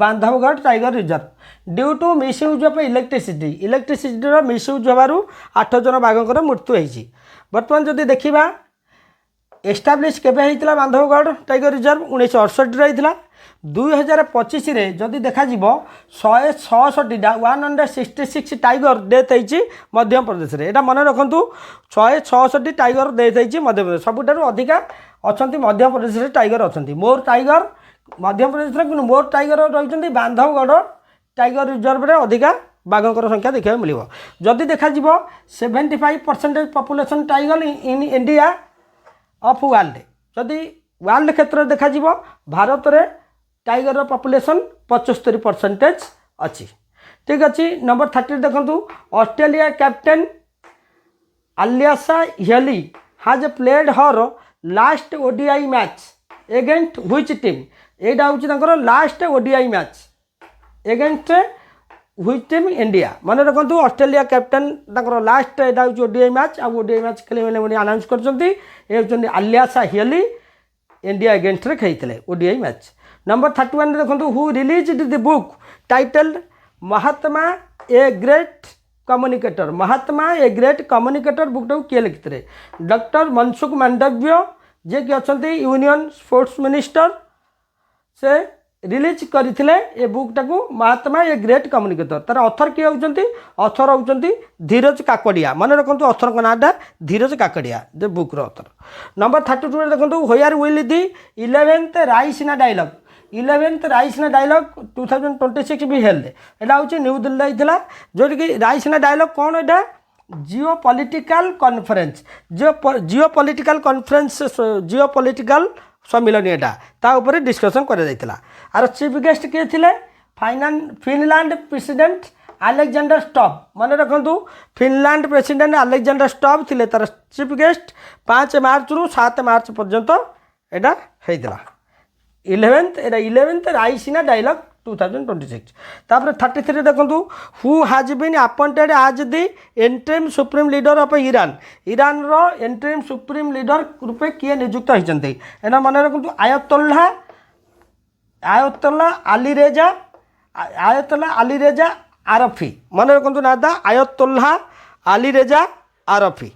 Bandhavgarh tiger reserve due to misuse of electricity misuse होबारु 8 जन बाघंकर मृत्यु होईची बर्तमान जदि देखिबा एस्टाब्लीश केबे होता बांधवगढ़ टाइगर रिजर्व 1968 होता 2025 जदि देखा 166टा 166 टाइगर डेथ होती मध्य प्रदेश में। यहाँ मन रखु 166 टाइगर डेथ होती मध्य प्रदेश सबुठ अधिका अच्छा मध्य प्रदेश में टाइगर अच्छा मोर टाइगर मध्य प्रदेश में कि मोर टाइगर रही बांधवगढ़ टाइगर रिजर्व में अधिका बाघर संख्या देखा मिल जदि देखा 75% population tiger in India of world जदि वर्ल्ड क्षेत्र में देखा भारत में टाइगर पॉपुलेशन 75% अच्छी। ठीक अच्छे नंबर 30 देखु ऑस्ट्रेलिया कैप्टेन अलियासा हेली हाज played her last ODI match against which team एटा हूँ last ODI match against which team India मन रखु ऑस्ट्रेलिया कैप्टेन लास्ट यहाँ हूँ ओडीआई मैच आ ओडीआई मैच खेल अनाउंस कर अलियासा हेली इंडिया एगेंस्ट रे खेलते ओडीआई मैच। नंबर 31 देखो who release the book titled Mahatma a great communicator Mahatma a great communicator बुकटा किए लिखिते डॉक्टर मनसुख मांडव्य जे कि अच्छा यूनियन स्पोर्ट्स मिनिस्टर से रिलीज करते ये बुकटा को महात्मा ए ग्रेट कम्युनिकेटर तार अथर किए होती अथर होती धीरज काकड़िया मन रखु अथर का नाटा धीरज काकड़िया जे बुक्र अथर। नंबर 32 देखो where will the 11th Raisina dialogue 11th Raisina dialogue 2026 be held यहाँ हूँ न्यू दिल्ली होता जो कि रायसीना डायलॉग कौन एटा जियो पॉलिटिकल कॉन्फ्रेंस जियो पॉलिटिकल सम्मिलन यहाँ डिस्कसन कर आर चीफ गेस्ट किए थे फिनलैंड प्रेसिडेंट अलेक्जेंडर स्टब मन रखु फिनलैंड प्रेसिडेंट अलेक्जेंडर स्टब थे तार चीफ गेस्ट 5 मार्च रु 7 मार्च पर्यंत यहाँ होता 11th रायसीना डायलॉग 2026। तापर 33 देखु हु हाज been appointed as the interim supreme leader of Iran Iran रो इंटरिम सुप्रीम लीडर रूपे किए नियुक्त होती एना मन रखु आयतुल्ला अली रेजा आरफी मन रखु ना आयतुल्ला अली रेजा आरफी।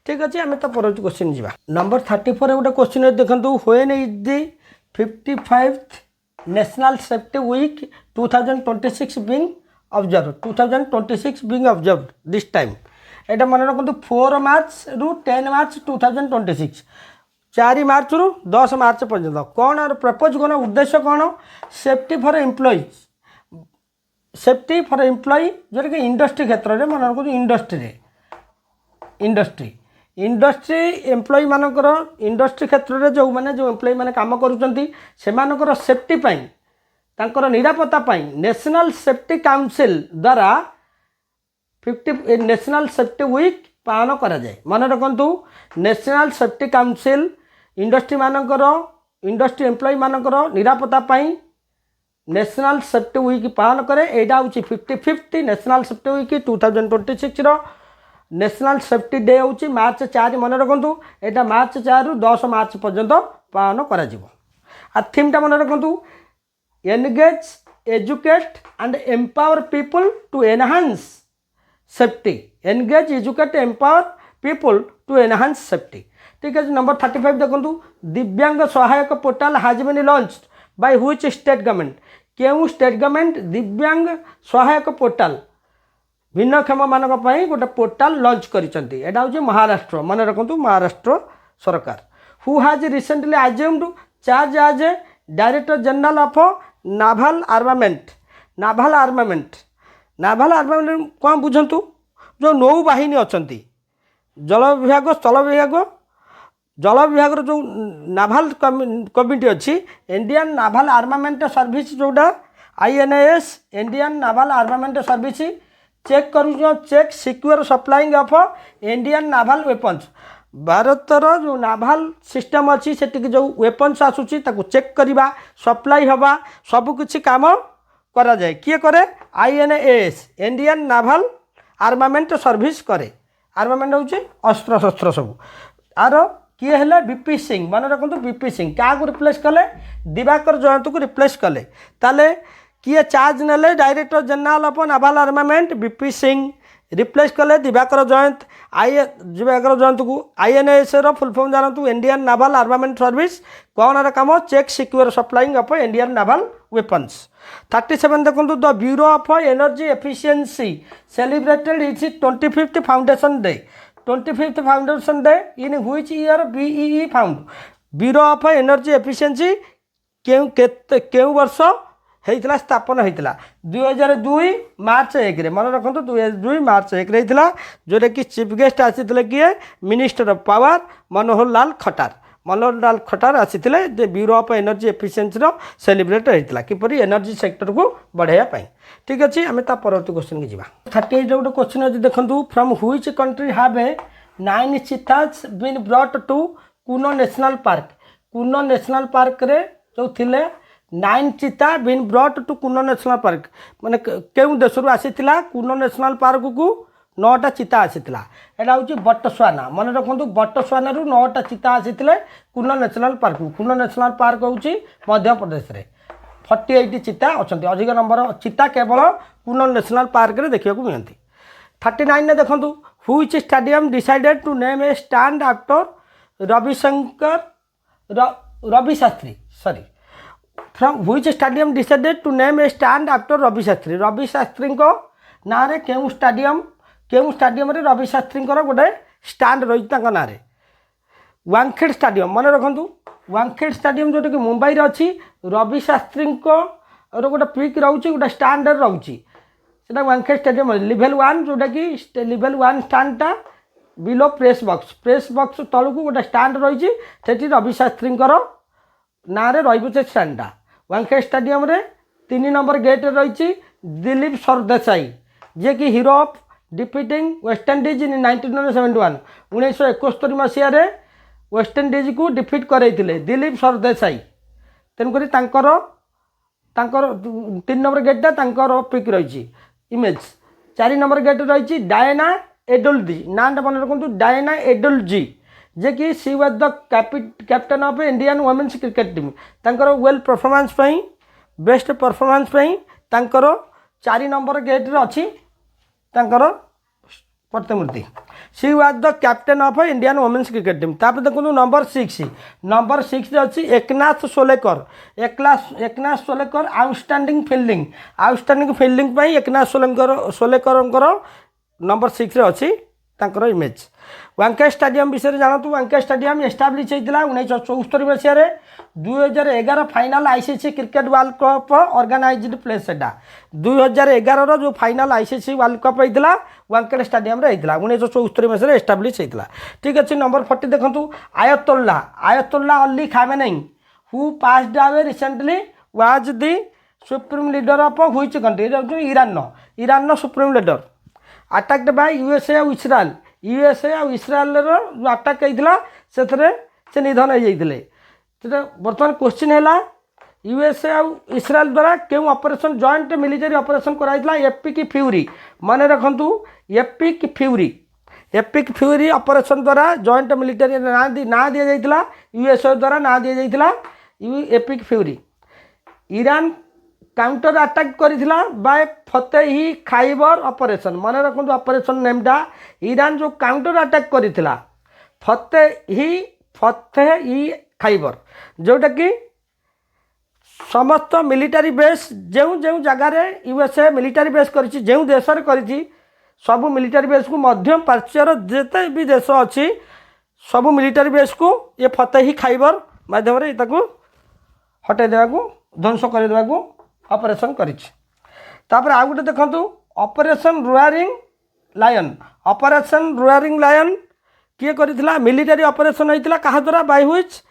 ठीक अच्छे आम तो पर क्वेश्चन जावा नंबर 34 गोटे क्वेश्चन देखो when is the 55th national safety week 2026 being observed 2026 being observed this time एटा मन रखु 4 मार्च रु 10 मार्च 2026 4 मार्च रु 10 मार्च पर्यंत कौन और प्रपोज कौन उद्देश्य कौन सेफ्टी फॉर एम्प्लॉइज जोटा कि इंडस्ट्री क्षेत्र में मन रखु इंडस्ट्री एम्प्लॉई मानकर इंडस्ट्री क्षेत्र में जो मैंने जो एम्प्लॉई मैंने काम कर सेफ्टी तांकर निरापत्ता नेशनल सेफ्टी काउंसिल द्वारा 50 नेशनल सेफ्टी वीक पालन करा जाए मन रखु national safety council industry employee मानकर निरापत्ता नेशनल सेफ्टी वीक पालन करे यहाँ हूँ 55th national safety week 2026 national safety day हूँ मार्च 4 मन रखु यहाँ मार्च 4 रु 10 मार्च पर्यंत पालन करा थीमटा मन रखु engage educate and empower people to enhance safety engage educate empower people to enhance safety. ठीक है नंबर 35 देखो Divyang Sahayak portal has been launched by which state government केउ state government Divyang Sahayak portal भिन्नक्षम मानक गोटे पोर्टाल लॉन्च करिसेंती एटा हूँ महाराष्ट्र मन रखु महाराष्ट्र सरकार who has recently assumed charge as a director general of naval armament कौन बुझंतु जो नौबाहिनी अच्छा जल विभाग स्थल विभाग जो नाभाल कमिटी अच्छी इंडियन नाभाल आर्मामेंट सर्विस जोटा INAS Indian naval armament service check कर check secure supplying of Indian naval weapons भारतर जो नाभाल सिस्टम अच्छी से जो वेपन्स आसूची चेक करवा सप्लाई हवा सबकिछि काम करा जाए किए करे INAS Indian naval armament service करे आर्मामेंट हूँ अस्त्र शस्त्र सब आर किए है बीपी सिंह मन रखु बीपी सिंह क्या रिप्लेस कले दिवाकर जयंत को रिप्लेस कले ताले किए चार्ज नेले director general of naval armament BP Singh replace कले दिवाकर जयंत आई जी आगर जानतु को INAS फुल फॉर्म जानतु इंडियन नावल आर्मामेंट सर्विस कौन काम check secure supplying of Indian naval weapons 37 देखो the bureau of energy efficiency celebrated its 25th foundation day 25th foundation day in which year BEE found bureau of energy efficiency केउ वर्ष होता स्थापन होता 2002 मार्च 1 मन रखु 2002 मार्च 1 होता जोटा कि चीफ गेस्ट आसी किए minister of power Manohar Lal खट्टार आसी bureau of energy efficiency celebrate होता किपर एनर्जी सेक्टर को बढ़ावाई ठीक अच्छे आम परवर्ती क्वेश्चन की जी 38 गोटे क्वेश्चन अच्छे देखो from which country have 9 cheetahs been brought to Kuno national park Kuno national park रे जो थिले 9 cheetah been brought to Kuno national park माने केउ देश आसी कुनो नेशनल पार्क को 9टा चीता आसीला एटा हूँ बटस्वाना मन रखु बटस्वाना 9टा चीता आसी कुनो नेशनल पार्क हूँ मध्य प्रदेश रे 48 चीता अच्छा अधिक नंबर चीता केवल कुनो नेशनल पार्क रे देखा मिलती 39 ने देखु which stadium decided to name a stand after Ravi Shastri from which stadium decided to name a stand after Ravi Shastri को ना रे केउ स्टेडियम रे रवि शास्त्री गोटे स्टैंड रही ना रे वानखेड़ स्टेडियम मन रखु वानखेड़ स्टेडियम जोटा कि मुंबई रे अच्छी रवि शास्त्री गोटे पिक रोचे गोटे स्टैंड रोचे वानखेड़ स्टेडियम लेवल 1 जोटा कि लेवल 1 स्टैंडटा बिलो प्रेस बॉक्स तलू गोटे स्टैंड रही रवि शास्त्री ना रे रही स्टैंडटा वानखेड़ स्टेडियम रे 3 नंबर गेट रही दिलीप सरदेसाई जे कि hero of defeating West Indies in 1971 1971 मसीह वेस्टइंडीज को डिफिट करते दिलीप सरदेसाई तेणुक 3 नंबर गेटा पिक रही इमेज 4 नंबर गेट रही डायना एडोल्जी ना मन रखु डायना एडोल्जी जे कि she was the captain of Indian women's cricket team तांकर well performance best performance 4 number गेट रे अच्छी प्रतिमूर्ति she was the captain of Indian women's cricket team तापर देखो नंबर 6 अच्छी Eknath Solkar outstanding fielding Eknath Solkar number 6 रे अच्छी इमेज वानखेड़ स्टेडियम विषय जानतु वानखेड़ स्टेडियम एस्टाब्लीश होता 1974 मसीह 2011 final ICC cricket world cup organised place सेटा 2011 जो फाइनाल ICC वर्ल्ड कप होता वानखेड़ स्टेडियम रे होता 1974 मसीह एस्टाब्लीश होता ठीक अच्छे नंबर 40 देखो ayatollah Ali Khamenei who passed away recently was the supreme leader of which country Iran supreme leader attacked by USA और इस्राएल जो अटैक होता से निधन हो जाते बर्तमान क्वेश्चन है USA और इस्राएल द्वारा क्यों ऑपरेशन जॉइंट मिलिटरी ऑपरेशन कराइला एपिक फ्यूरी मन रखु एपिक फ्यूरी ऑपरेशन द्वारा जॉइंट मिलिटरी ना दि जाता USA द्वारा ना दि जाता epic fury Iran counter attack करिथिला बाय फतेही खाइबर ऑपरेशन मन रखु ऑपरेशन नेमटा ईरान जो काउंटर अटैक करिथिला फतेही खाइबर जोटा कि समस्त मिलिटरी बेस जो जगार USA मिलिटरी बेस करिछि जो देश करिछि सब मिलिटरी बेस को मध्य प्राच्यर जिते भी देश अच्छी सब मिलिटरी बेस को ये फतेही खाइबर माध्यम हटाई देवा ध्वंस करदेवा ऑपरेशन कर आउ गोटे देखु ऑपरेशन रोअरिंग लायन किए करथिला मिलिटरी ऑपरेशन होता क्या द्वारा by which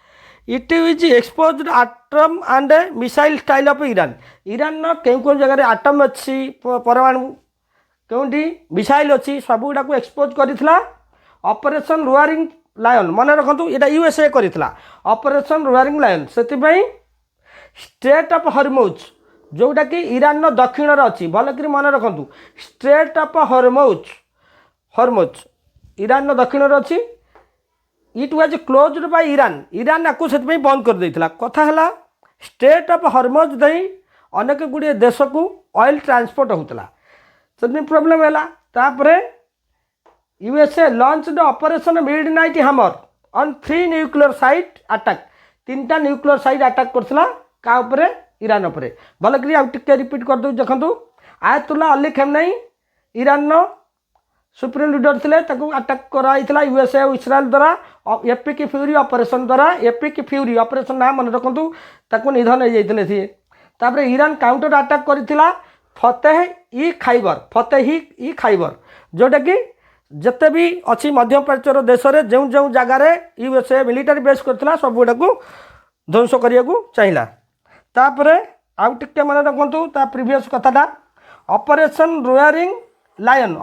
it is exposed atom and missile style of Iran कौन जगह एटम अच्छी परमाणु कौटी मिसाइल अच्छी सब गुड़ा को एक्सपोज करथिला ऑपरेशन रोअरिंग लायन मन रखु यहाँ USA करथिला ऑपरेशन रोअरिंग लायन से स्ट्रेट ऑफ हॉर्मुज जोटा कि ईरान दक्षिण अच्छी भलक मन रखु स्ट्रेट ऑफ हॉर्मुज ईरान दक्षिण अच्छी it was closed by Iran आपको से बंद कर देता कथा है स्ट्रेट ऑफ हॉर्मुज दे अनेक गुड़िए देश को ऑयल ट्रांसपोर्ट होता से प्रोब्लेम है USA launched operation midnight hammer on 3 nuclear site attack 3टा न्यूक्लियर साइट अटैक करथिला का ऊपर ईरान ऊपर भल करी आ टिके रिपीट कर दउ देखंतु आयतुल्ला अली खमेनी ईरान नो सुप्रीम लीडर थे अटैक कराइला यूएसए और इस्राएल द्वारा एपिक फ्यूरी ऑपरेशन द्वारा एपिक फ्यूरी ऑपरेशन ना मन रखु ताकू निधन हो जाते सी तापर ईरान काउंटर अटैक करथिला फतेह ई खाइबर जोटा कि जिते भी अच्छी मध्य प्राच्यर देश में जो जो जगार यूएसए मिलिटारी बेस करथिला सब गुड़ा को ध्वंस करने को चाहिए तापर आउ टिके मन रखु ता प्रीवियस कथाटा ऑपरेशन रोयरिंग लायन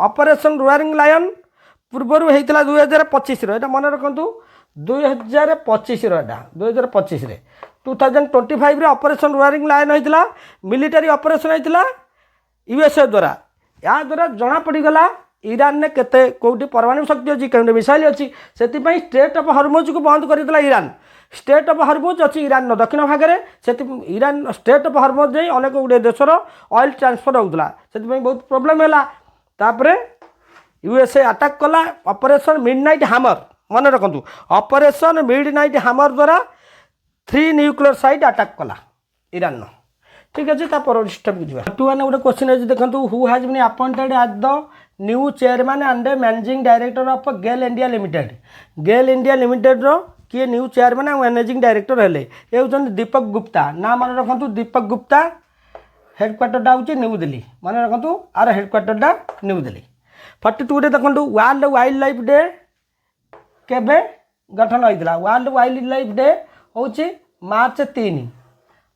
पूर्वर होता 2025 यहाँ मन रखु 2025 2025 2025 ऑपरेशन रोयरिंग लायन होता मिलिटारी ऑपरेशन होता यूएसए द्वारा या द्वारा जना पड़गला ईरान ने केते कोटी परमाणु शक्ति अच्छी कौटे मिसाइल अच्छी से स्ट्रेट ऑफ हॉर्मुज को बंद कर ईरान स्टेट ऑफ हॉर्मुज अच्छी ईरान दक्षिण भाग में से ईरान स्टेट ऑफ हॉर्मुज जाई अनेक गुड़े देशर ऑयल ट्रांसफर होता से बहुत प्रोब्लेम है तापर यूएसए अटैक कला ऑपरेशन मिडनाइट हैमर मन रखु ऑपरेशन मिडनाइट हैमर द्वारा 3 न्यूक्लियर साइट अटैक कला ईरान ठीक अच्छे पर स्टेप को जी गोटे क्वेश्चन है देखो who has been appointed as the new chairman and managing director of GAIL India limited रो किए न्यू चेयरमैन और मैनेजिंग डायरेक्टर हेले ये होती दीपक गुप्ता ना मन रखु दीपक गुप्ता हेडक्वार्टरटा हूँ न्यू दिल्ली मन रखु आर हेडक्वार्टरटा न्यू दिल्ली 42 देखो वर्ल्ड वाइल्ड लाइफ डे केबे गठन होता वर्ल्ड वाइल्ड लाइफ डे हूँ मार्च 3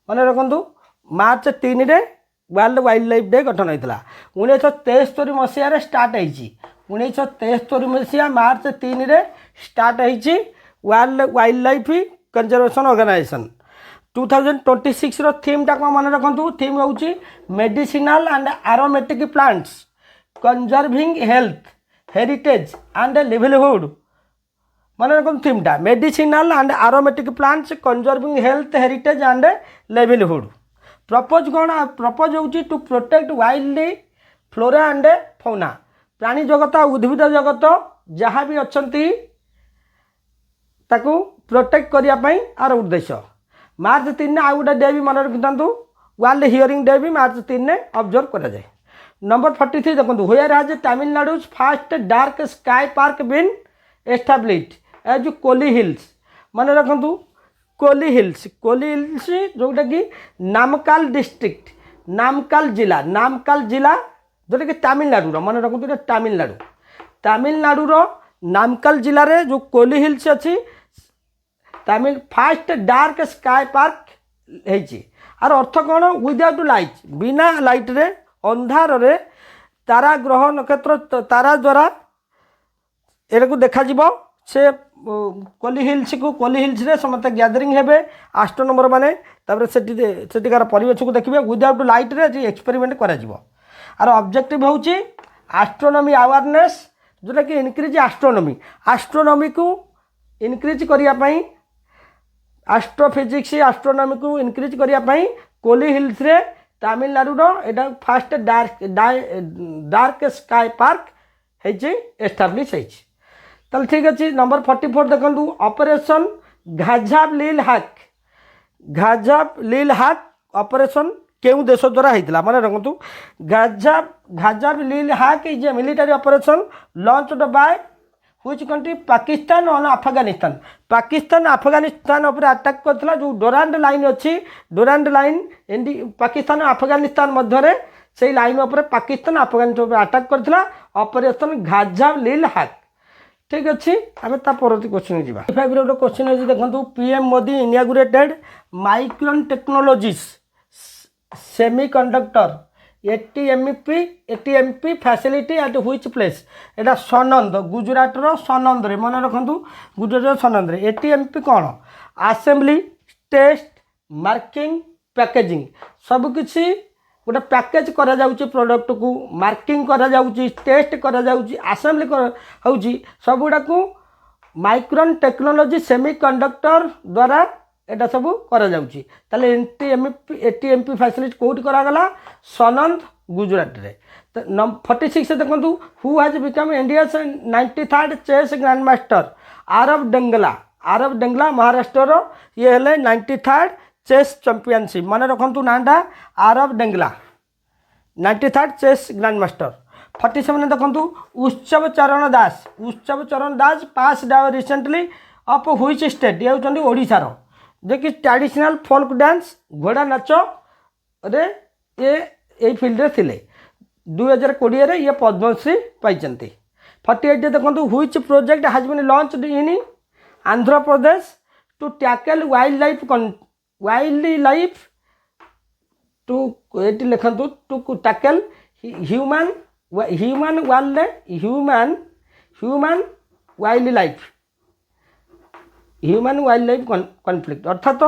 मन रखु मार्च 3 रे वर्ल्ड वाइल्ड लाइफ डे गठन होता 1973 मसीह स्टार्ट होती 1973 मसीहा मार्च 3 रे स्टार्ट होती world wildlife conservation organisation 2026 रो थीम टा को मन रखु थीम हूँ medicinal and aromatic plants conserving health heritage and livelihood मन रखु थीम टा medicinal and aromatic plants conserving health heritage and livelihood propose कौन प्रपोज हूँ to protect wild flora and fauna प्राणी जगत उद्भिद जगत जहाँ भी अच्छा ताकू प्रोटेक्ट करने आर उद्देश्य मार्च 3 ने आउ गोटे डे भी मन रखिता वर्ल्ड हियरिंग डे भी मार्च 3 ने ऑब्जर्व करा जाए नंबर 43 देखो where has Tamil Nadu first dark sky park been established as Kolli hills मन रखु कोली हिल्स जोटा कि नामकाल डिस्ट्रिक्ट नामकाल जिला जोटा कि तमिलनाडु मन रखु तमिलनाडु नामकाल जिले में जो कोली हिल्स अच्छी फर्स्ट डार्क स्काई पार्क आर अर्थ कौन विदाउट लाइट बिना लाइट रे अंधार रे तारा ग्रह नक्षत्र तारा द्वारा ये देखा से कोली हिल्स रे समस्त गैदरिंग हेबे एस्ट्रोनॉमर माने तापर सेटिकार परिवेश को देखिए विदाउट लाइट रे एक्सपेरिमेंट करा जिवो आर ऑब्जेक्टिव होची एस्ट्रोनॉमी अवेयरनेस जोटा कि इनक्रीज एस्ट्रोनॉमी को इनक्रीज करने एस्ट्रोफिजिक्स एस्ट्रोनॉमी को इनक्रीज करने कोली हिल्स रे तमिलनाडु एटा फर्स्ट डार्क स्काई पार्क है एस्टाब्लिश है ठीक अच्छे नंबर 44 देखो ऑपरेशन घाजाब ऑपरेशन केउ देश द्वारा होता मैंने रखु घाजाब लील हाक is a military operation launched by which country Pakistan और अफगानिस्तान उपर अटैक करथिला जो डोरांड लाइन अच्छी डोरांड लाइन पाकिस्तान और अफगानिस्तान मध्य से लाइन उपर पाकिस्तान अफगानिस्तान अटैक करथिला ऑपरेशन घाजाब लील हाक ठीक अच्छे आम परवर्ती क्वेश्चन जी 5 गोटे क्वेश्चन अच्छी देखो PM Modi inaugurated micron technologies semiconductor ATMP facility at which place एटा सनंद गुजरात रो सनंद रे मन रखु गुजरात सनंद रे एटीएमपी कौन असेंबली टेस्ट मार्किंग पैकेजिंग सबकिछि गोटे पैकेज करा जाउची प्रोडक्ट को मार्किंग करा जाउची टेस्ट करा जाउची असेंबली होउची सब गुडा को माइक्रोन टेक्नोलॉजी सेमीकंडक्टर द्वारा एटा सब करा जाउची ताले एटीएमपी फैसिलिटी कोठी करागला सनंद गुजरात रे। तो 46 देखु who has become India 93rd chess grand master Aarav Dengla Maharashtra ये हेले 93rd चेस चैंपियनशिप मन रखु नाटा Aarav Dengla 93rd chess grand master. 47 देखु Utsav Charan Das passed recently of which state ये होती ओडिशार जे कि ट्रेडिशनल फोल्क डांस घोड़ा नाच रे ये फील्ड रे थिले 2020 रे ये पद्मश्री पाइचंती। 48 देखु which project has been launched in Andhra Pradesh to tackle wildlife to ये लिखु to tackle human wildlife conflict अर्थात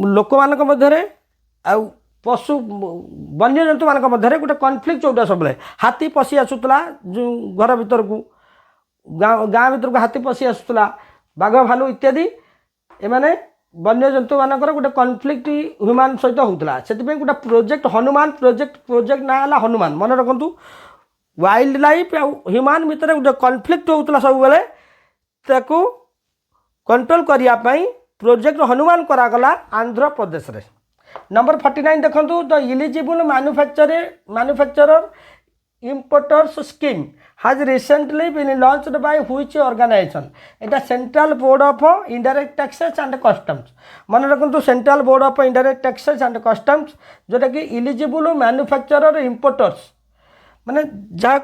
लोक मान मध्य पशु वन्य जंतु मान मध्य गोटे कॉन्फ्लिक्ट चौटा सब हाथी पशि आसूला घर भीतर को गाँ भीतर को हाथी पशि आसूला बाघ भालू इत्यादि एमाने वन्य जंतु मानकर गोटे कॉन्फ्लिक्ट ह्यूमान सहित होता से गोटे प्रोजेक्ट हनुमान प्रोजेक्ट ना है हनुमान मन रखु वाइल्ड लाइफ ह्यूमान भितर गोटे कॉन्फ्लिक्ट होता सब बेले ताकू कंट्रोल करने प्रोजेक्ट हनुमान करागला आंध्र प्रदेश रे। नंबर 49 देखु the eligible manufacturer importers scheme has recently been launched by which organization? Etah central board of indirect taxes and customs मन रखु central board of indirect taxes and customs जोटा कि इलिजिबल मैन्युफैक्चरर इम्पोर्टर्स माने जहाँ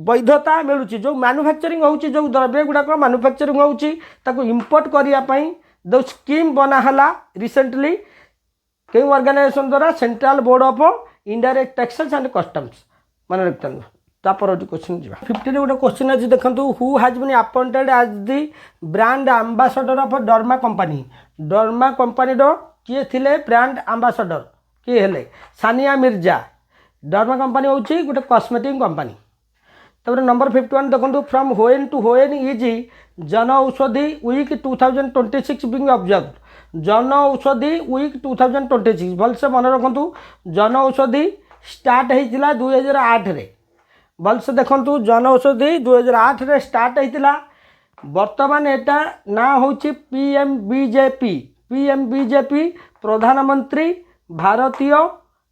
वैधता मिलूँ जो मैन्युफैक्चरिंग हो जो द्रव्य गुड़ाक मैन्युफैक्चरिंग हो इम्पोर्ट करने जो स्कीम बनाला रिसेंटली कई ऑर्गेनाइजेशन द्वारा central board of indirect taxes and customs मन रखता तापर क्वेश्चन जी 50 गोटे क्वेश्चन अच्छी देखो who has been appointed as the brand ambassador of Derma company किए थिले ब्रांड आंबासडर किए हेले सानिया मिर्जा। डर्मा कंपनी हूँ गोटे कॉस्मेटिक कंपनी। तब नंबर 51 देखो from when to when is Jan Aushadhi week 2026 Bing observe. जन औषधि वीक 2026 भलसे मन रखु जन औषधि स्टार्ट होता 2008 रे भलसे देखु जन औषधि 2008 रे स्टार्ट होता बर्तमान एटा ना हूँ पीएमबीजेपी प्रधानमंत्री भारतीय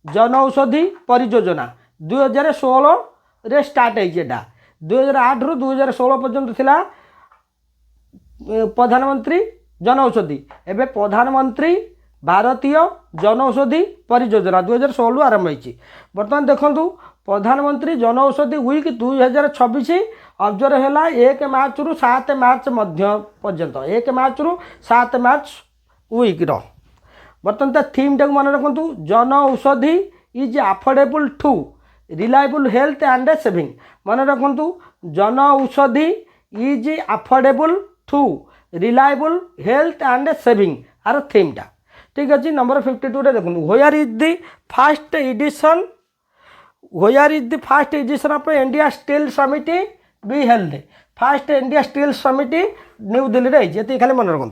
जन औषधि परियोजना 2016 रे स्टार्ट होता 2008 रु 2016 पर्यंत थिला प्रधानमंत्री जन औषधि एवं प्रधानमंत्री भारतीय जन औषधि परियोजना 2016 आरंभ होती। बर्तमान देखु प्रधानमंत्री जन औषधि वीक 2026 ऑब्जर्व है 1 मार्च रु 7 मार्च मध्य पर्यंत 1 मार्च रु 7 मार्च वीक रो। बर्तमान ता थीम टाक मन रखु Jan Aushadhi is affordable to reliable health and saving मन रखु Jan Aushadhi is affordable to reliable health and saving आर थीम टा ठीक अच्छे। नंबर 52 रे देखो where is the first edition of India steel summit be held. First India steel summit New Delhi रे ये खाली मन रखु।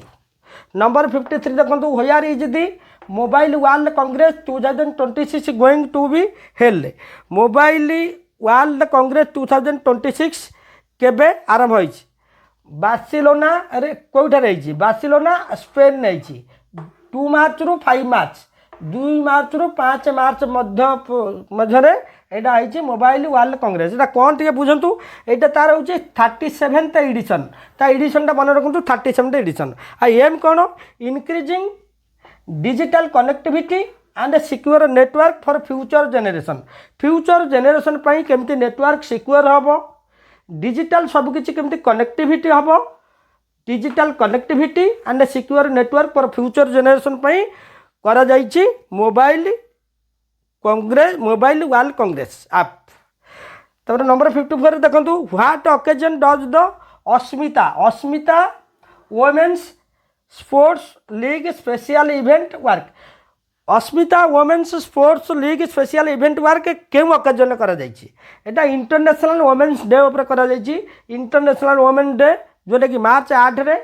नंबर 53 देखो where is the Mobile world Congress 2026 going to be held. Mobile world Congress 2026 केबे आरंभ होइछि? बार्सिलोना रे कोइठा रही बार्सिलोना स्पेन नहीं 2 मार्च रु 5 मार्च 2 मार्च रु 5 मार्च मध्य एटा है मोबाइल वर्ल्ड कांग्रेस। एटा कौन टे बुझंतु एटा तार हूँ 37th एडिशन ता एडिशन मन रखु 37th एडिशन। आ एम कौन increasing digital connectivity and secure network for future generation पाई केमती नेटवर्क सिक्योर हम डिजिटल सबकि केमती कनेक्टिविटी हम digital connectivity and secure network for future generation पाई करा जाइछि मोबाइल वर्ल्ड कांग्रेस ऐप। तब नंबर 54 देखो what occasion does the Asmita women's sports league special event work. Asmita women's sports league special event work क्यों occasion करा जाइछि? एटा international women's day उपर करा जाइछि। इंटरनेशनल वोमेन डे जोटा कि मार्च 8 रे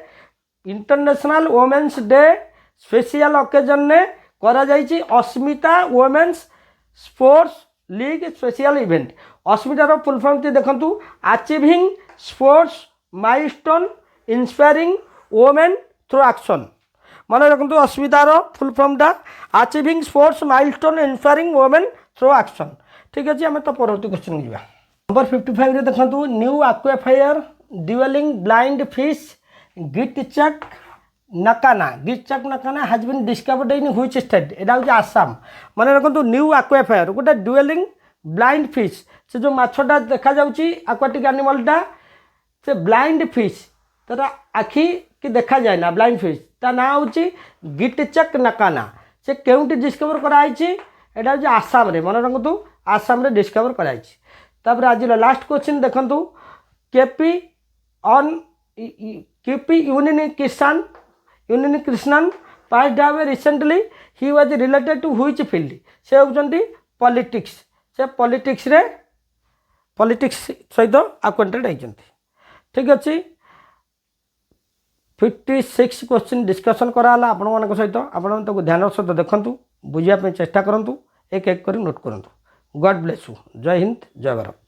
international women's day special occasion ने करा जाइछि Asmita women's sports league special event. अस्मितार फुल फॉर्म टी देखंतु achieving sports milestone inspiring women through action. मन रखु अस्मितार फुल फॉर्मटा achieving sports milestone inspiring women through action. ठीक अच्छे आम तो परवर्ती क्वेश्चन को जावा। नंबर 55 रे देखंतु new aquifer dwelling blind fish गिटचक नकाना has been discovered in which state. एटा हो आसाम। मन रखु न्यू एक्वाफायर गोटे ड्यूलिंग ब्लाइंड फिश से जो माछटा देखा जाउची एक्वाटिक एनिमलटा से ब्लाइंड फिश तर आखि कि देखा जाए ना ब्लाइंड फिश ता ना हूँ गिटचक नकाना से केउंटी डिस्कवर कराई एटा हूँ आसाम रे। मन रखु आसाम रे डिस्कवर कराई। तापर आज लास्ट क्वेश्चन देखंतु KP Unnikrishnan passed away recently he was related to which field. से होउचंती पॉलिटिक्स। से पॉलिटिक्स सहित अक्वेंटेड होइचंती। ठीक अच्छे 56 क्वेश्चन डिस्कसन कराला आपण मान सहित। आपण ध्यान सहित देखंतु बुझिया पे चेष्टा करंतु एक एक करी नोट करंतु। God bless you. जय हिंद जय भारत।